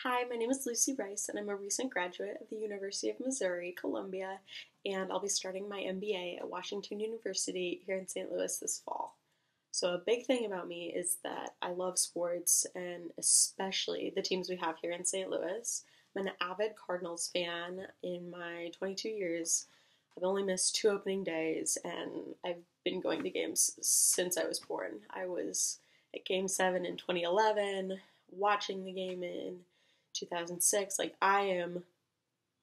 Hi, my name is Lucy Reis, and I'm a recent graduate of the University of Missouri, Columbia, and I'll be starting my MBA at Washington University here in St. Louis this fall. So, a big thing about me is that I love sports, and especially the teams we have here in St. Louis. I'm an avid Cardinals fan. In my 22 years, I've only missed two opening days, and I've been going to games since I was born. I was at Game 7 in 2011, watching the game in 2006. Like, I am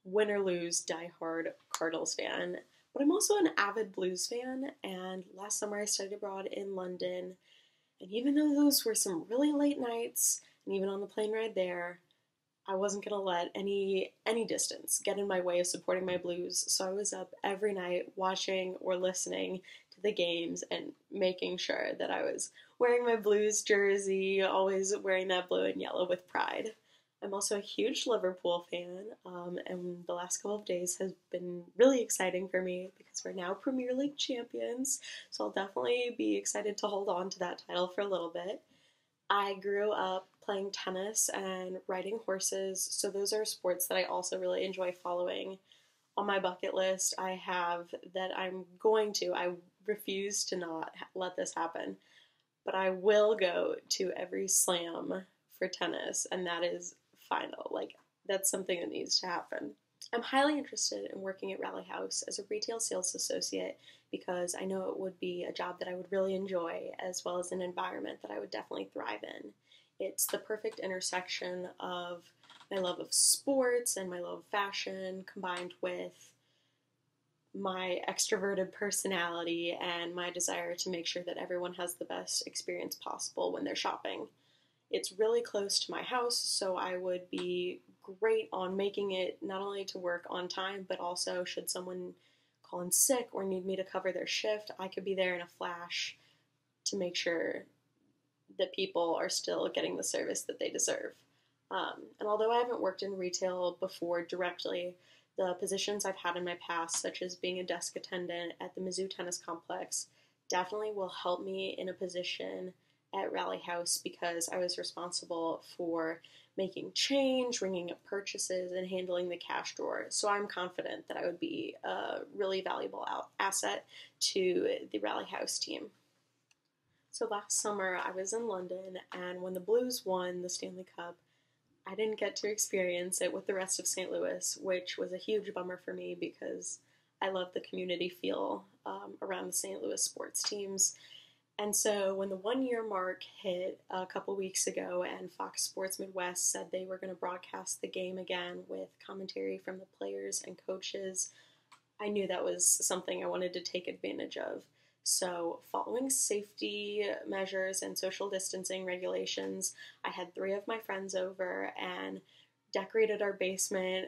win or lose diehard Cardinals fan, but I'm also an avid blues fan. And last summer I studied abroad in London, and even though those were some really late nights, and even on the plane ride there, I wasn't gonna let any distance get in my way of supporting my blues. So I was up every night watching or listening to the games and making sure that I was wearing my blues jersey, always wearing that blue and yellow with pride. I'm also a huge Liverpool fan, and the last couple of days has been really exciting for me because we're now Premier League champions, so I'll definitely be excited to hold on to that title for a little bit. I grew up playing tennis and riding horses, so those are sports that I also really enjoy following. On my bucket list, I have that I refuse to not let this happen, but I will go to every slam for tennis, and that is final. Like, that's something that needs to happen. I'm highly interested in working at Rally House as a retail sales associate because I know it would be a job that I would really enjoy, as well as an environment that I would definitely thrive in. It's the perfect intersection of my love of sports and my love of fashion combined with my extroverted personality and my desire to make sure that everyone has the best experience possible when they're shopping. It's really close to my house, so I would be great on making it not only to work on time, but also should someone call in sick or need me to cover their shift, I could be there in a flash to make sure that people are still getting the service that they deserve. And although I haven't worked in retail before directly, the positions I've had in my past, such as being a desk attendant at the Mizzou Tennis Complex, definitely will help me in a position at Rally House because I was responsible for making change, ringing up purchases, and handling the cash drawer. So I'm confident that I would be a really valuable asset to the Rally House team. So last summer I was in London, and when the Blues won the Stanley Cup, I didn't get to experience it with the rest of St. Louis, which was a huge bummer for me because I love the community feel around the St. Louis sports teams. And so when the 1 year mark hit a couple weeks ago and Fox Sports Midwest said they were going to broadcast the game again with commentary from the players and coaches, I knew that was something I wanted to take advantage of. So following safety measures and social distancing regulations, I had three of my friends over and decorated our basement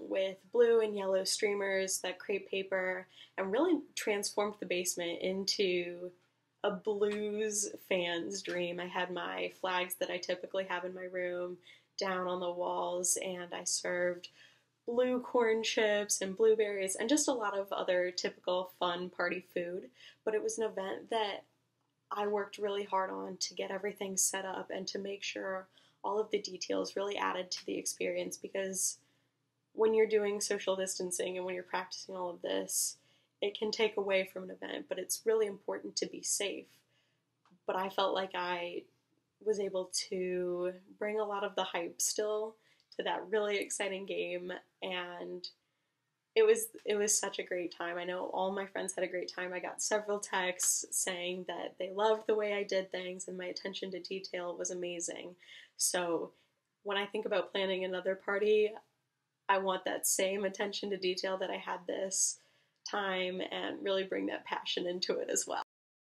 with blue and yellow streamers, that crepe paper, and really transformed the basement into a blues fan's dream. I had my flags that I typically have in my room down on the walls, and I served blue corn chips and blueberries and just a lot of other typical fun party food. But it was an event that I worked really hard on to get everything set up and to make sure all of the details really added to the experience, because when you're doing social distancing and when you're practicing all of this, it can take away from an event, but it's really important to be safe. But I felt like I was able to bring a lot of the hype still to that really exciting game, and it was such a great time. I know all my friends had a great time. I got several texts saying that they loved the way I did things and my attention to detail was amazing. So when I think about planning another party, I want that same attention to detail that I had this time and really bring that passion into it as well.